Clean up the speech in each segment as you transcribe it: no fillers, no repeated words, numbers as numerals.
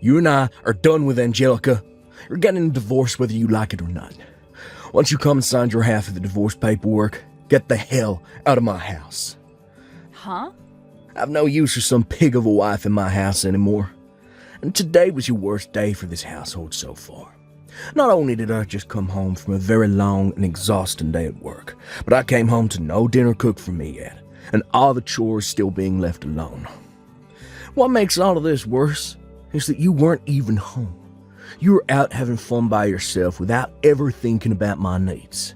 You and I are done with Angelica. You're getting a divorce whether you like it or not. Once you come and sign your half of the divorce paperwork, get the hell out of my house. Huh? I've no use for some pig of a wife in my house anymore. And today was your worst day for this household so far. Not only did I just come home from a very long and exhausting day at work, but I came home to no dinner cooked for me yet, and all the chores still being left alone. What makes all of this worse is that you weren't even home. You were out having fun by yourself without ever thinking about my needs.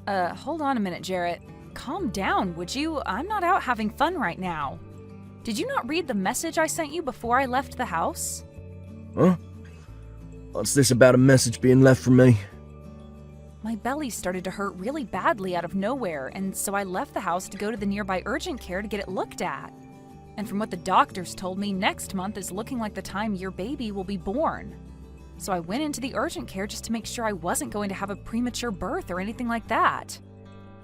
Hold on a minute, Jarrett. Calm down, would you? I'm not out having fun right now. Did you not read the message I sent you before I left the house? Huh? What's this about a message being left for me? My belly started to hurt really badly out of nowhere, and so I left the house to go to the nearby urgent care to get it looked at. And from what the doctors told me, next month is looking like the time your baby will be born. So I went into the urgent care just to make sure I wasn't going to have a premature birth or anything like that.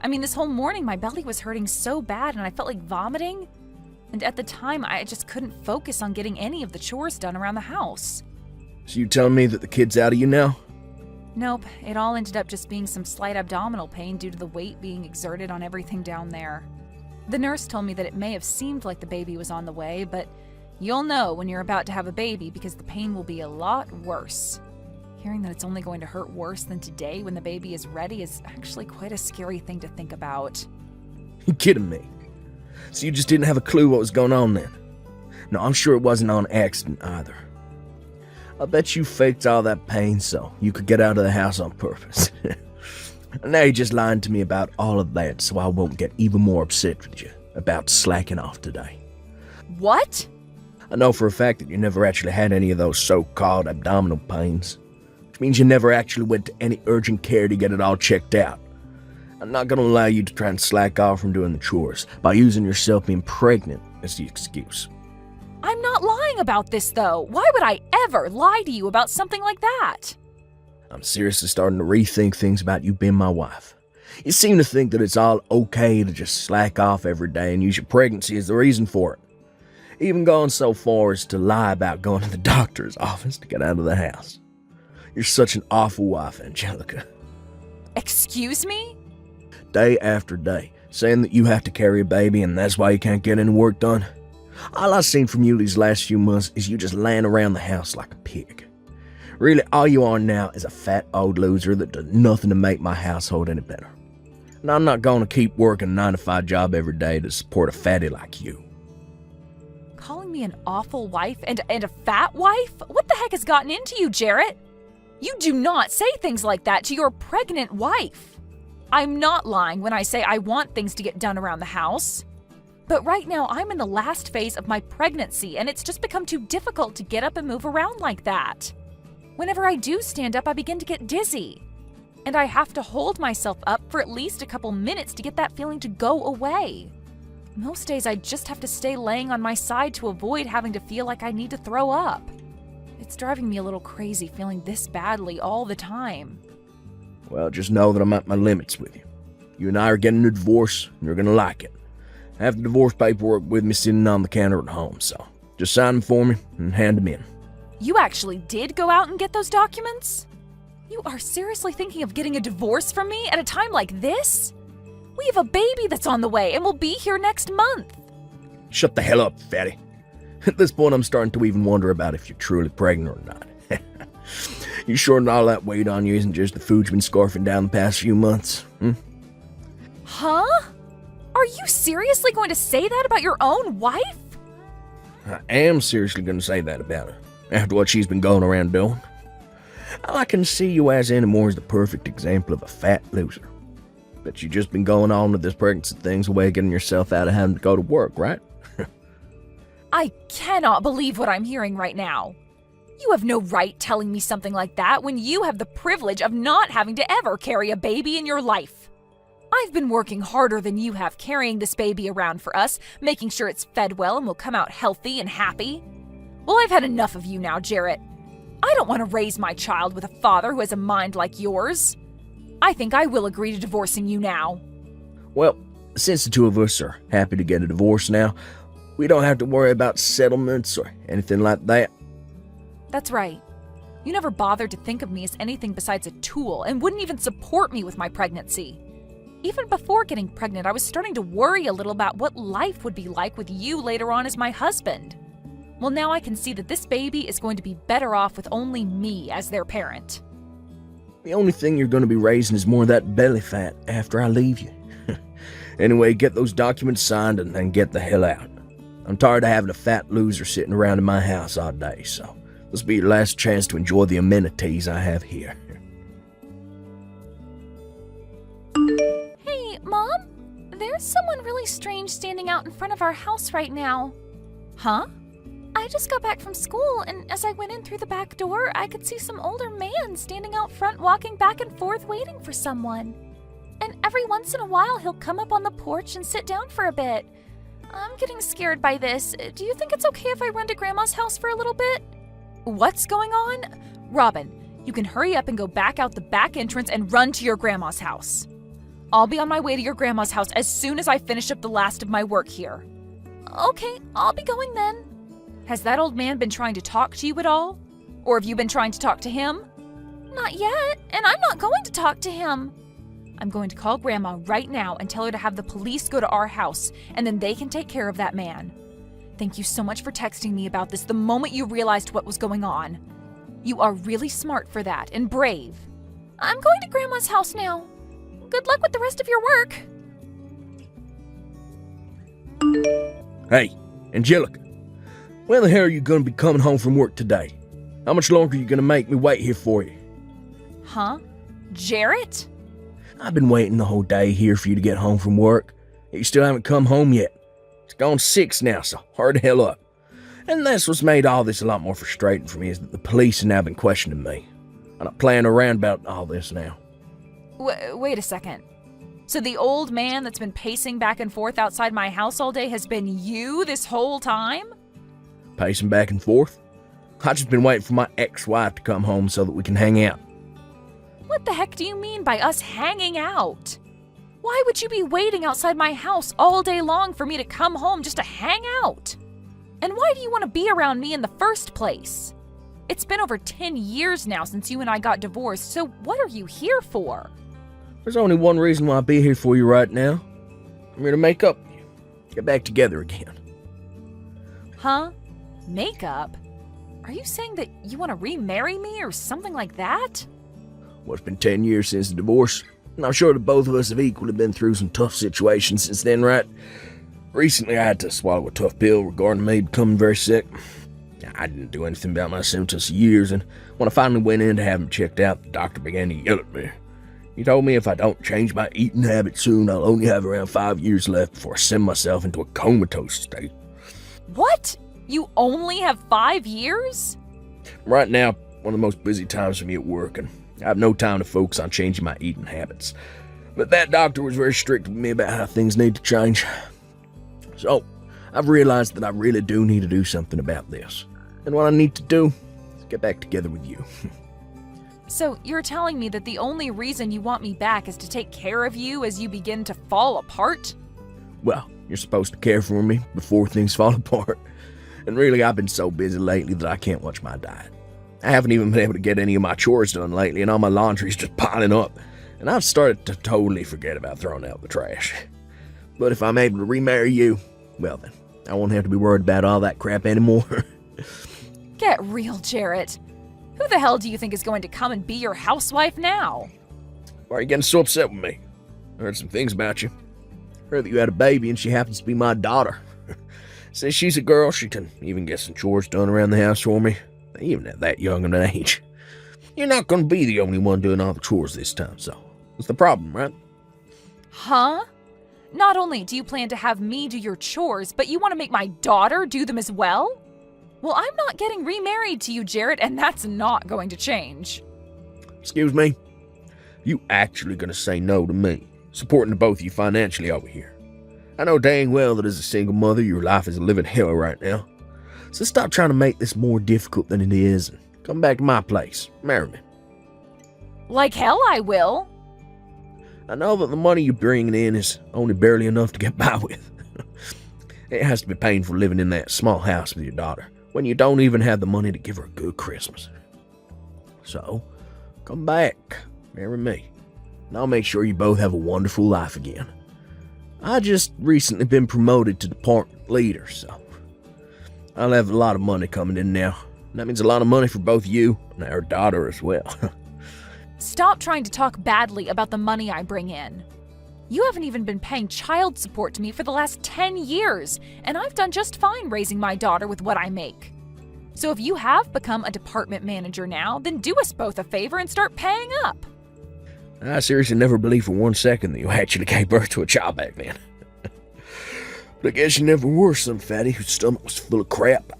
I mean, this whole morning my belly was hurting so bad and I felt like vomiting. And at the time, I just couldn't focus on getting any of the chores done around the house. So you telling me that the kid's out of you now? Nope, it all ended up just being some slight abdominal pain due to the weight being exerted on everything down there. The nurse told me that it may have seemed like the baby was on the way, but you'll know when you're about to have a baby because the pain will be a lot worse. Hearing that it's only going to hurt worse than today when the baby is ready is actually quite a scary thing to think about. You kidding me? So you just didn't have a clue what was going on then? No, I'm sure it wasn't on accident either. I bet you faked all that pain so you could get out of the house on purpose. And now you're just lying to me about all of that so I won't get even more upset with you about slacking off today. What? I know for a fact that you never actually had any of those so-called abdominal pains, which means you never actually went to any urgent care to get it all checked out. I'm not going to allow you to try and slack off from doing the chores by using yourself being pregnant as the excuse. I'm not lying about this, though. Why would I ever lie to you about something like that? I'm seriously starting to rethink things about you being my wife. You seem to think that it's all okay to just slack off every day and use your pregnancy as the reason for it. Even going so far as to lie about going to the doctor's office to get out of the house. You're such an awful wife, Angelica. Excuse me? Day after day, saying that you have to carry a baby and that's why you can't get any work done. All I've seen from you these last few months is you just laying around the house like a pig. Really, all you are now is a fat old loser that does nothing to make my household any better. And I'm not going to keep working a 9-to-5 job every day to support a fatty like you. Calling me an awful wife and a fat wife? What the heck has gotten into you, Jarrett? You do not say things like that to your pregnant wife. I'm not lying when I say I want things to get done around the house. But right now, I'm in the last phase of my pregnancy, and it's just become too difficult to get up and move around like that. Whenever I do stand up, I begin to get dizzy. And I have to hold myself up for at least a couple minutes to get that feeling to go away. Most days, I just have to stay laying on my side to avoid having to feel like I need to throw up. It's driving me a little crazy feeling this badly all the time. Well, just know that I'm at my limits with you. You and I are getting a divorce, and you're going to like it. I have the divorce paperwork with me sitting on the counter at home, so just sign them for me and hand them in. You actually did go out and get those documents? You are seriously thinking of getting a divorce from me at a time like this? We have a baby that's on the way and will be here next month. Shut the hell up, fatty. At this point, I'm starting to even wonder about if you're truly pregnant or not. You sure that all that weight on you isn't just the food you've been scarfing down the past few months? Huh? Are you seriously going to say that about your own wife? I am seriously going to say that about her, after what she's been going around doing. All I can see you as anymore is the perfect example of a fat loser. But you've just been going on with this pregnancy thing's way of getting yourself out of having to go to work, right? I cannot believe what I'm hearing right now. You have no right telling me something like that when you have the privilege of not having to ever carry a baby in your life. I've been working harder than you have carrying this baby around for us, making sure it's fed well and will come out healthy and happy. Well, I've had enough of you now, Jarrett. I don't want to raise my child with a father who has a mind like yours. I think I will agree to divorcing you now. Well, since the two of us are happy to get a divorce now, we don't have to worry about settlements or anything like that. That's right. You never bothered to think of me as anything besides a tool and wouldn't even support me with my pregnancy. Even before getting pregnant, I was starting to worry a little about what life would be like with you later on as my husband. Well, now I can see that this baby is going to be better off with only me as their parent. The only thing you're going to be raising is more of that belly fat after I leave you. Anyway, get those documents signed and then get the hell out. I'm tired of having a fat loser sitting around in my house all day, so this will be your last chance to enjoy the amenities I have here. Hey, Mom? There's someone really strange standing out in front of our house right now. Huh? I just got back from school, and as I went in through the back door, I could see some older man standing out front walking back and forth waiting for someone. And every once in a while, he'll come up on the porch and sit down for a bit. I'm getting scared by this. Do you think it's okay if I run to Grandma's house for a little bit? What's going on? Robin, you can hurry up and go back out the back entrance and run to your grandma's house. I'll be on my way to your grandma's house as soon as I finish up the last of my work here. Okay, I'll be going then. Has that old man been trying to talk to you at all? Or have you been trying to talk to him? Not yet, and I'm not going to talk to him. I'm going to call Grandma right now and tell her to have the police go to our house, and then they can take care of that man. Thank you so much for texting me about this the moment you realized what was going on. You are really smart for that and brave. I'm going to Grandma's house now. Good luck with the rest of your work. Hey, Angelica, when the hell are you going to be coming home from work today? How much longer are you going to make me wait here for you? Huh? Jarrett? I've been waiting the whole day here for you to get home from work. You still haven't come home yet. It's gone 6 now, so hurry the hell up. And that's what's made all this a lot more frustrating for me, is that the police have now been questioning me. I'm not playing around about all this now. Wait a second. So the old man that's been pacing back and forth outside my house all day has been you this whole time? Pacing back and forth? I've just been waiting for my ex-wife to come home so that we can hang out. What the heck do you mean by us hanging out? Why would you be waiting outside my house all day long for me to come home just to hang out? And why do you want to be around me in the first place? It's been over 10 years now since you and I got divorced, so what are you here for? There's only one reason why I'll be here for you right now. I'm here to make up with you. Get back together again. Huh? Makeup? Are you saying that you want to remarry me or something like that? Well, it's been 10 years since the divorce, and I'm sure that both of us have equally been through some tough situations since then, right? Recently, I had to swallow a tough pill regarding me becoming very sick. I didn't do anything about my symptoms for years, and when I finally went in to have him checked out, the doctor began to yell at me. He told me if I don't change my eating habits soon, I'll only have around 5 years left before I send myself into a comatose state. What? You only have 5 years? Right now, one of the most busy times for me at work, and I have no time to focus on changing my eating habits. But that doctor was very strict with me about how things need to change. So, I've realized that I really do need to do something about this. And what I need to do is get back together with you. So you're telling me that the only reason you want me back is to take care of you as you begin to fall apart? Well, you're supposed to care for me before things fall apart. And really, I've been so busy lately that I can't watch my diet. I haven't even been able to get any of my chores done lately, and all my laundry's just piling up. And I've started to totally forget about throwing out the trash. But if I'm able to remarry you, well then, I won't have to be worried about all that crap anymore. Get real, Jarrett. Who the hell do you think is going to come and be your housewife now? Why are you getting so upset with me? I heard some things about you. Heard that you had a baby and she happens to be my daughter. Since she's a girl, she can even get some chores done around the house for me, even at that young of an age. You're not going to be the only one doing all the chores this time, so what's the problem, right? Huh? Not only do you plan to have me do your chores, but you want to make my daughter do them as well? Well, I'm not getting remarried to you, Jarrett, and that's not going to change. Excuse me? You actually going to say no to me, supporting both of you financially over here? I know dang well that as a single mother, your life is a living hell right now. So stop trying to make this more difficult than it is and come back to my place. Marry me. Like hell I will. I know that the money you're bringing in is only barely enough to get by with. It has to be painful living in that small house with your daughter, when you don't even have the money to give her a good Christmas. So, come back, marry me, and I'll make sure you both have a wonderful life again. I just recently been promoted to department leader, so I'll have a lot of money coming in now. And that means a lot of money for both you and our daughter as well. Stop trying to talk badly about the money I bring in. You haven't even been paying child support to me for the last 10 years, and I've done just fine raising my daughter with what I make. So if you have become a department manager now, then do us both a favor and start paying up. I seriously never believed for 1 second that you actually gave birth to a child back then. But I guess you never were some fatty whose stomach was full of crap.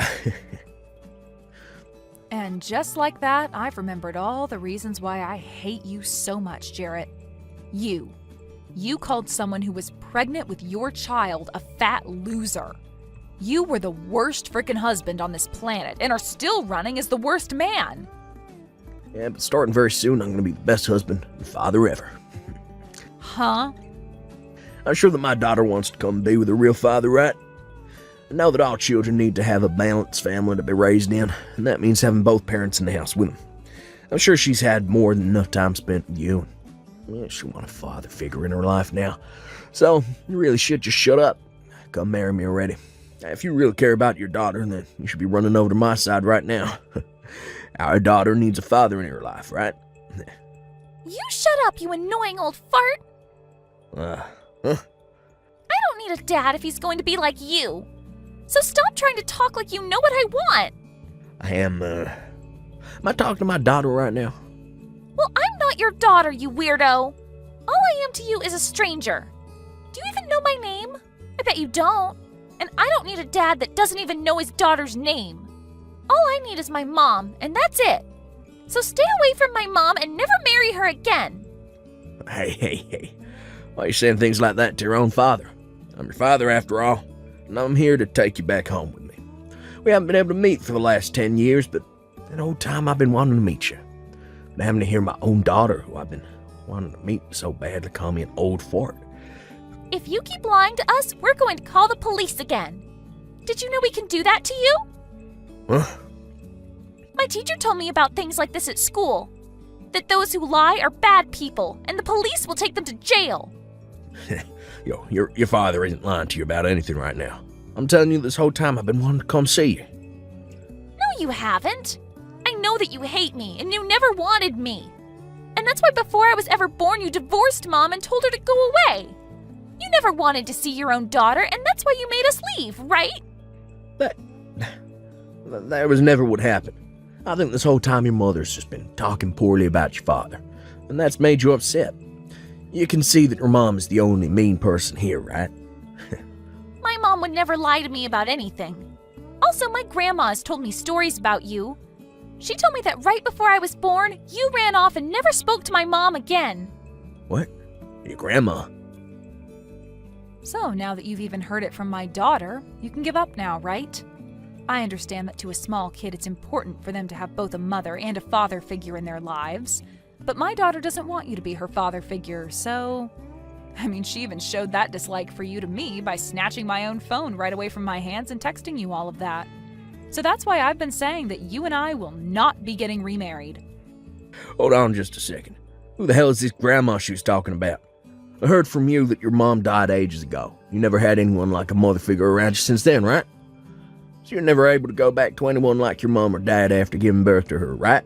And just like that, I've remembered all the reasons why I hate you so much, Jarrett. You called someone who was pregnant with your child a fat loser. You were the worst frickin' husband on this planet and are still running as the worst man. Yeah, but starting very soon, I'm going to be the best husband and father ever. Huh? I'm sure that my daughter wants to come be with a real father, right? I know that all children need to have a balanced family to be raised in, and that means having both parents in the house with them. I'm sure she's had more than enough time spent with you. Yeah, she wants a father figure in her life now. So, you really should just shut up. Come marry me already. If you really care about your daughter, then you should be running over to my side right now. Our daughter needs a father in her life, right? You shut up, you annoying old fart! Huh? I don't need a dad if he's going to be like you. So stop trying to talk like you know what I want. Am I talking to my daughter right now? Well, I'm not your daughter, you weirdo. All I am to you is a stranger. Do you even know my name? I bet you don't. And I don't need a dad that doesn't even know his daughter's name. All I need is my mom, and that's it. So stay away from my mom and never marry her again. Hey. Why are you saying things like that to your own father? I'm your father after all, and I'm here to take you back home with me. We haven't been able to meet for the last 10 years, but that whole time I've been wanting to meet you. But having to hear my own daughter, who I've been wanting to meet so badly, call me an old fart. If you keep lying to us, we're going to call the police again. Did you know we can do that to you? Huh? My teacher told me about things like this at school. That those who lie are bad people, and the police will take them to jail. Your father isn't lying to you about anything right now. I'm telling you, this whole time I've been wanting to come see you. No, you haven't. I know that you hate me, and you never wanted me. And that's why before I was ever born, you divorced Mom and told her to go away. You never wanted to see your own daughter, and that's why you made us leave, right? That was never what happened. I think this whole time your mother's just been talking poorly about your father, and that's made you upset. You can see that your mom is the only mean person here, right? My mom would never lie to me about anything. Also, my grandma has told me stories about you. She told me that right before I was born, you ran off and never spoke to my mom again. What? Your grandma? So now that you've even heard it from my daughter, you can give up now, right? I understand that to a small kid it's important for them to have both a mother and a father figure in their lives, but my daughter doesn't want you to be her father figure, so... I mean, she even showed that dislike for you to me by snatching my own phone right away from my hands and texting you all of that. So that's why I've been saying that you and I will not be getting remarried. Hold on just a second. Who the hell is this grandma she was talking about? I heard from you that your mom died ages ago. You never had anyone like a mother figure around you since then, right? So you're never able to go back to anyone like your mom or dad after giving birth to her, right?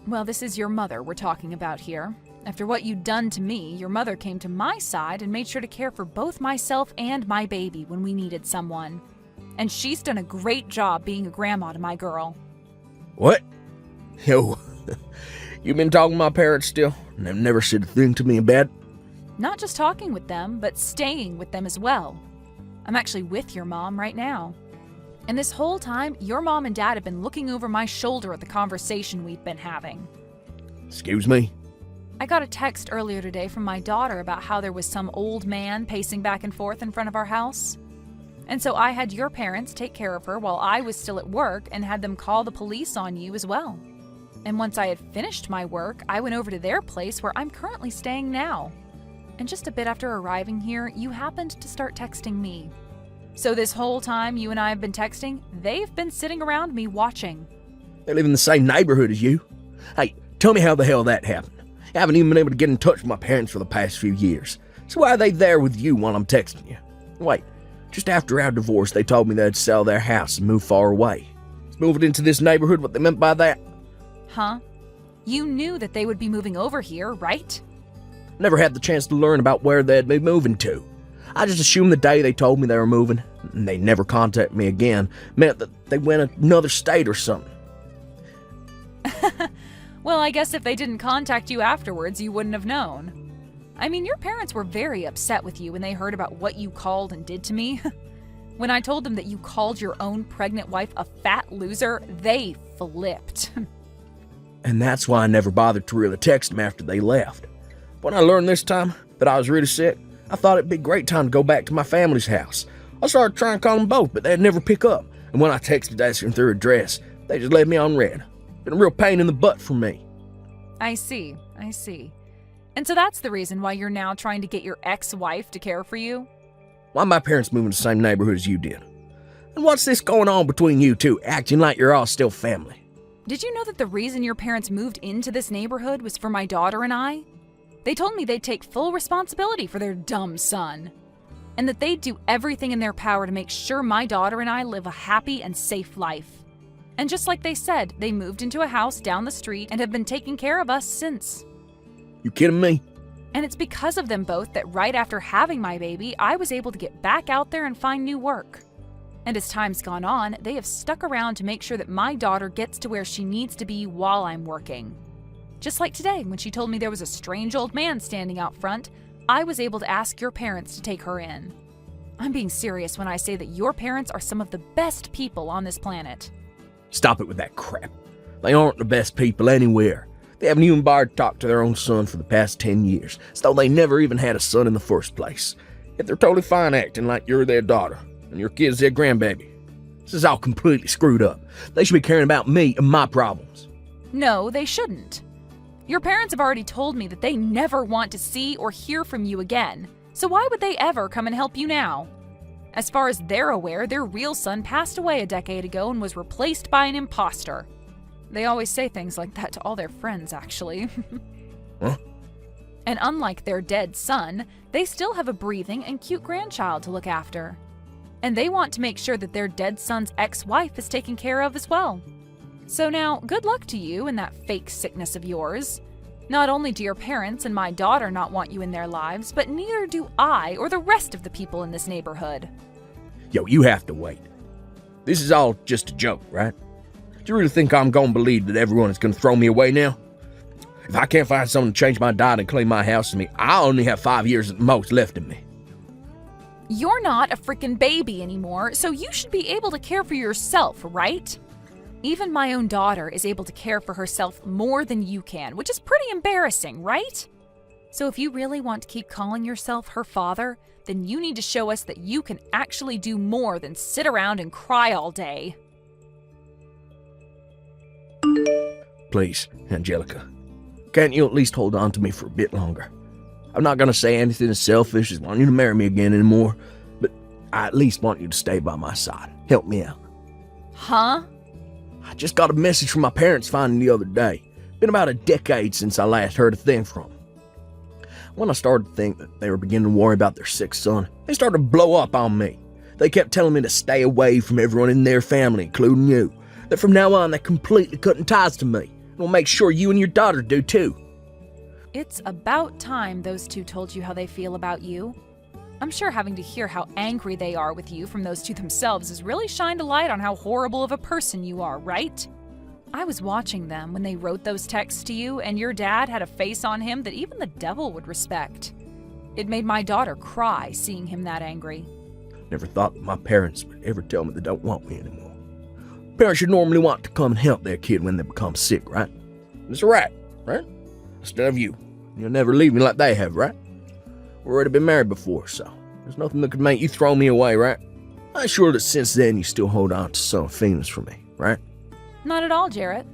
Well, this is your mother we're talking about here. After what you'd done to me, your mother came to my side and made sure to care for both myself and my baby when we needed someone. And she's done a great job being a grandma to my girl. What? Yo, you been talking to my parents still? And they've never said a thing to me about it? Not just talking with them, but staying with them as well. I'm actually with your mom right now. And this whole time, your mom and dad have been looking over my shoulder at the conversation we've been having. Excuse me? I got a text earlier today from my daughter about how there was some old man pacing back and forth in front of our house. And so I had your parents take care of her while I was still at work and had them call the police on you as well. And once I had finished my work, I went over to their place where I'm currently staying now. And just a bit after arriving here, you happened to start texting me. So this whole time you and I have been texting, they've been sitting around me watching. They live in the same neighborhood as you. Hey, tell me how the hell that happened. I haven't even been able to get in touch with my parents for the past few years. So why are they there with you while I'm texting you? Wait, just after our divorce, they told me they'd sell their house and move far away. Is moving into this neighborhood what they meant by that? Huh? You knew that they would be moving over here, right? Never had the chance to learn about where they'd be moving to. I just assumed the day they told me they were moving, and they never contacted me again, meant that they went another state or something. Well, I guess if they didn't contact you afterwards, you wouldn't have known. I mean, your parents were very upset with you when they heard about what you called and did to me. When I told them that you called your own pregnant wife a fat loser, they flipped. And that's why I never bothered to really text them after they left. When I learned this time that I was really sick, I thought it'd be a great time to go back to my family's house. I started trying to call them both, but they'd never pick up. And when I texted asking their address, they just left me on red. Been a real pain in the butt for me. I see. And so that's the reason why you're now trying to get your ex-wife to care for you? Why my parents moving to the same neighborhood as you did? And what's this going on between you two, acting like you're all still family? Did you know that the reason your parents moved into this neighborhood was for my daughter and I? They told me they'd take full responsibility for their dumb son, and that they'd do everything in their power to make sure my daughter and I live a happy and safe life. And just like they said, they moved into a house down the street and have been taking care of us since. You kidding me? And it's because of them both that right after having my baby, I was able to get back out there and find new work. And as time's gone on, they have stuck around to make sure that my daughter gets to where she needs to be while I'm working. Just like today, when she told me there was a strange old man standing out front, I was able to ask your parents to take her in. I'm being serious when I say that your parents are some of the best people on this planet. Stop it with that crap. They aren't the best people anywhere. They haven't even bothered to talk to their own son for the past 10 years, as though they never even had a son in the first place. Yet they're totally fine acting like you're their daughter, and your kid's their grandbaby. This is all completely screwed up. They should be caring about me and my problems. No, they shouldn't. Your parents have already told me that they never want to see or hear from you again, so why would they ever come and help you now? As far as they're aware, their real son passed away a decade ago and was replaced by an imposter. They always say things like that to all their friends, actually. Huh? And unlike their dead son, they still have a breathing and cute grandchild to look after. And they want to make sure that their dead son's ex-wife is taken care of as well. So now, good luck to you and that fake sickness of yours. Not only do your parents and my daughter not want you in their lives, but neither do I or the rest of the people in this neighborhood. Yo, you have to wait. This is all just a joke, right? Do you really think I'm gonna believe that everyone is gonna throw me away now? If I can't find someone to change my diet and clean my house for me, I only have 5 years at the most left in me. You're not a freaking baby anymore, so you should be able to care for yourself, right? Even my own daughter is able to care for herself more than you can, which is pretty embarrassing, right? So if you really want to keep calling yourself her father, then you need to show us that you can actually do more than sit around and cry all day. Please, Angelica, can't you at least hold on to me for a bit longer? I'm not gonna say anything as selfish as wanting you to marry me again anymore, but I at least want you to stay by my side. Help me out. Huh? I just got a message from my parents finding the other day. Been about a decade since I last heard a thing from them. When I started to think that they were beginning to worry about their sick son, they started to blow up on me. They kept telling me to stay away from everyone in their family, including you. That from now on, they're completely cutting ties to me. And we'll make sure you and your daughter do too. It's about time those two told you how they feel about you. I'm sure having to hear how angry they are with you from those two themselves has really shined a light on how horrible of a person you are, right? I was watching them when they wrote those texts to you, and your dad had a face on him that even the devil would respect. It made my daughter cry seeing him that angry. Never thought that my parents would ever tell me they don't want me anymore. Parents should normally want to come and help their kid when they become sick, right? It's right? Instead of you. You'll never leave me like they have, right? We've already been married before, so there's nothing that could make you throw me away, right? I'm sure that since then you still hold on to some feelings for me, right? Not at all, Jarrett.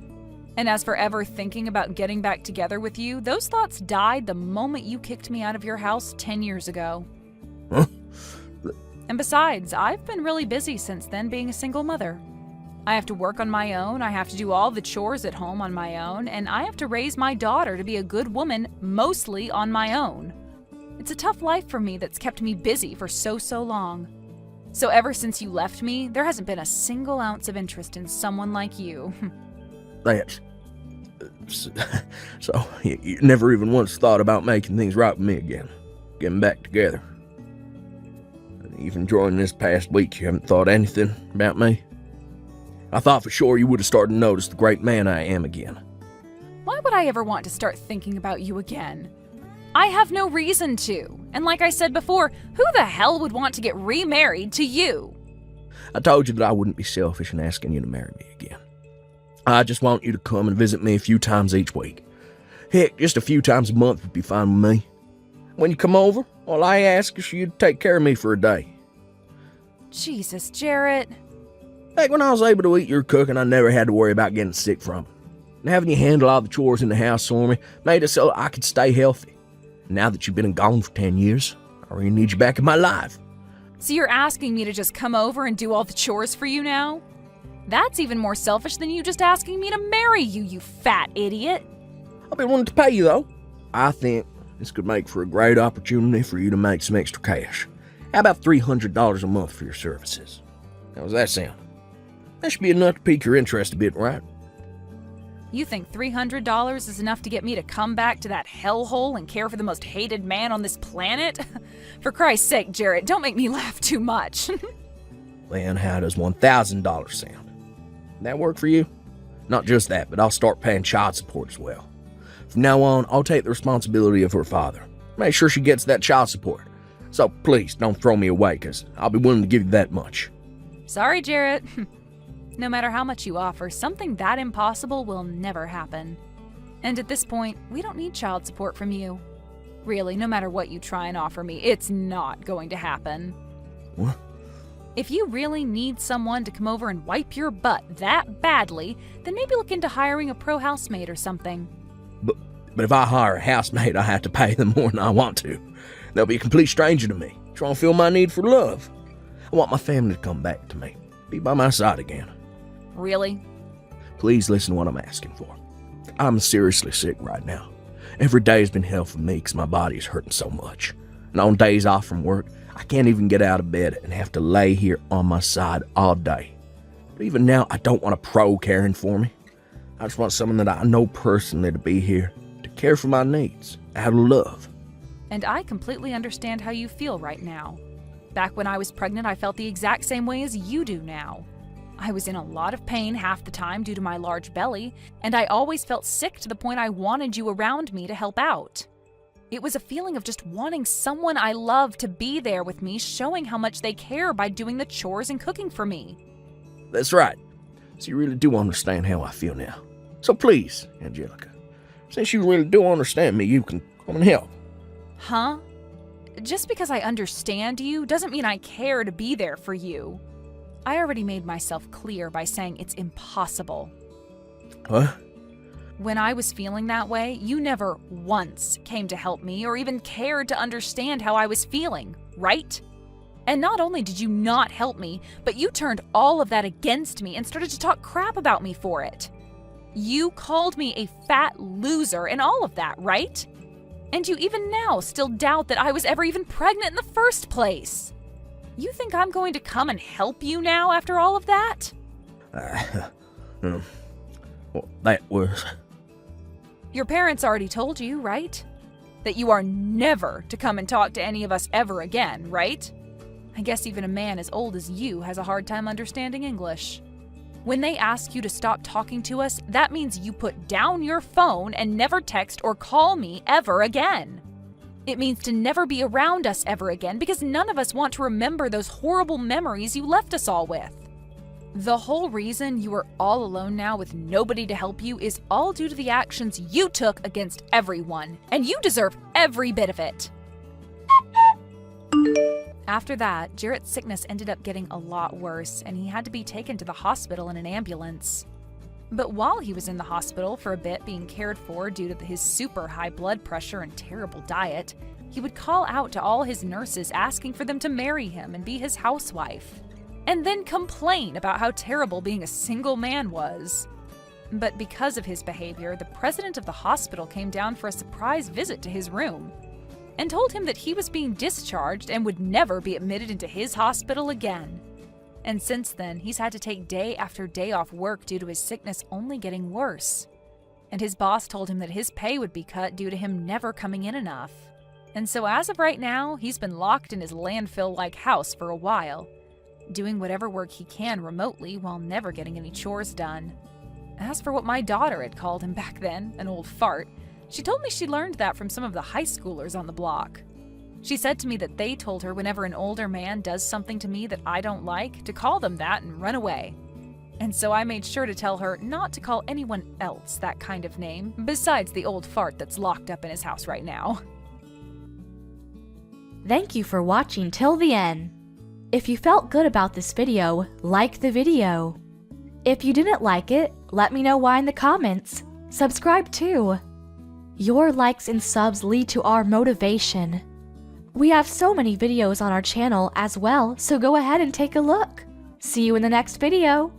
And as for ever thinking about getting back together with you, those thoughts died the moment you kicked me out of your house 10 years ago. Huh? And besides, I've been really busy since then being a single mother. I have to work on my own, I have to do all the chores at home on my own, and I have to raise my daughter to be a good woman mostly on my own. It's a tough life for me that's kept me busy for so long. So ever since you left me, there hasn't been a single ounce of interest in someone like you. That's... So, you never even once thought about making things right with me again. Getting back together. And even during this past week, you haven't thought anything about me? I thought for sure you would have started to notice the great man I am again. Why would I ever want to start thinking about you again? I have no reason to. And like I said before, who the hell would want to get remarried to you? I told you that I wouldn't be selfish in asking you to marry me again. I just want you to come and visit me a few times each week. Heck, just a few times a month would be fine with me. When you come over, all I ask is for you to take care of me for a day. Jesus, Jarrett. Back when I was able to eat your cooking, I never had to worry about getting sick from it. And having you handle all the chores in the house for me made it so I could stay healthy. Now that you've been gone for 10 years, I really need you back in my life. So you're asking me to just come over and do all the chores for you now? That's even more selfish than you just asking me to marry you, you fat idiot. I've been wanting to pay you, though. I think this could make for a great opportunity for you to make some extra cash. How about $300 a month for your services? How does that sound? That should be enough to pique your interest a bit, right? You think $300 is enough to get me to come back to that hellhole and care for the most hated man on this planet? For Christ's sake, Jarrett, don't make me laugh too much. Then how does $1,000 sound? That work for you? Not just that, but I'll start paying child support as well. From now on, I'll take the responsibility of her father. Make sure she gets that child support. So please, don't throw me away, because I'll be willing to give you that much. Sorry, Jarrett. No matter how much you offer, something that impossible will never happen. And at this point, we don't need child support from you. Really, no matter what you try and offer me, it's not going to happen. What? If you really need someone to come over and wipe your butt that badly, then maybe look into hiring a pro housemaid or something. But if I hire a housemaid, I have to pay them more than I want to. They'll be a complete stranger to me, trying to feel my need for love. I want my family to come back to me, be by my side again. Really? Please listen to what I'm asking for. I'm seriously sick right now. Every day has been hell for me because my body is hurting so much. And on days off from work, I can't even get out of bed and have to lay here on my side all day. But even now, I don't want a pro caring for me. I just want someone that I know personally to be here to care for my needs out of love. And I completely understand how you feel right now. Back when I was pregnant, I felt the exact same way as you do now. I was in a lot of pain half the time due to my large belly, and I always felt sick to the point I wanted you around me to help out. It was a feeling of just wanting someone I love to be there with me, showing how much they care by doing the chores and cooking for me. That's right. So you really do understand how I feel now. So please, Angelica, since you really do understand me, you can come and help. Huh? Just because I understand you doesn't mean I care to be there for you. I already made myself clear by saying it's impossible. What? When I was feeling that way, you never once came to help me or even cared to understand how I was feeling, right? And not only did you not help me, but you turned all of that against me and started to talk crap about me for it. You called me a fat loser and all of that, right? And you even now still doubt that I was ever even pregnant in the first place. You think I'm going to come and help you now after all of that? Well, that was... Your parents already told you, right? That you are never to come and talk to any of us ever again, right? I guess even a man as old as you has a hard time understanding English. When they ask you to stop talking to us, that means you put down your phone and never text or call me ever again. It means to never be around us ever again because none of us want to remember those horrible memories you left us all with. The whole reason you are all alone now with nobody to help you is all due to the actions you took against everyone, and you deserve every bit of it. After that, Jarrett's sickness ended up getting a lot worse, and he had to be taken to the hospital in an ambulance. But while he was in the hospital for a bit being cared for due to his super high blood pressure and terrible diet, He would call out to all his nurses asking for them to marry him and be his housewife, and then complain about how terrible being a single man was. But because of his behavior, the president of the hospital came down for a surprise visit to his room and told him that he was being discharged and would never be admitted into his hospital again. And since then, he's had to take day after day off work due to his sickness only getting worse. And his boss told him that his pay would be cut due to him never coming in enough. And so as of right now, he's been locked in his landfill-like house for a while, doing whatever work he can remotely while never getting any chores done. As for what my daughter had called him back then, an old fart, she told me she learned that from some of the high schoolers on the block. She said to me that they told her whenever an older man does something to me that I don't like, to call them that and run away. And so I made sure to tell her not to call anyone else that kind of name, besides the old fart that's locked up in his house right now. Thank you for watching till the end. If you felt good about this video, like the video. If you didn't like it, let me know why in the comments. Subscribe too. Your likes and subs lead to our motivation. We have so many videos on our channel as well, so go ahead and take a look. See you in the next video.